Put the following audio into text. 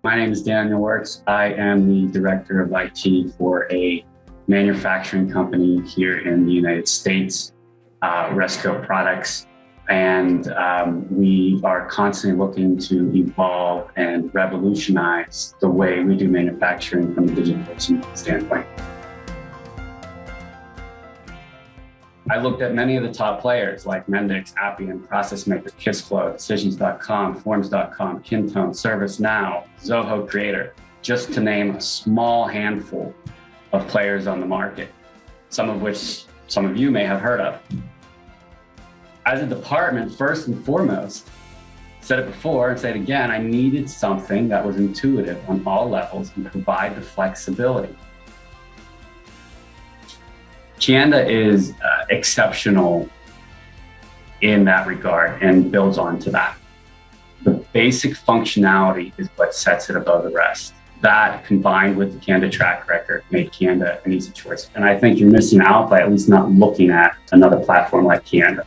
My name is Daniel Wertz. I am the director of IT for a manufacturing company here in the United States, Resco Products. And we are constantly looking to evolve and revolutionize the way we do manufacturing from a digital standpoint. I looked at many of the top players like Mendix, Appian, Process Maker, KissFlow, Decisions.com, Forms.com, Kintone, ServiceNow, Zoho Creator, just to name a small handful of players on the market, some of which some of you may have heard of. As a department, first and foremost, said it before and say it again, I needed something that was intuitive on all levels and provide the flexibility. Kianda is exceptional in that regard and builds onto that. The basic functionality is what sets it above the rest. That, combined with the Kianda track record, made Kianda an easy choice. And I think you're missing out by at least not looking at another platform like Kianda.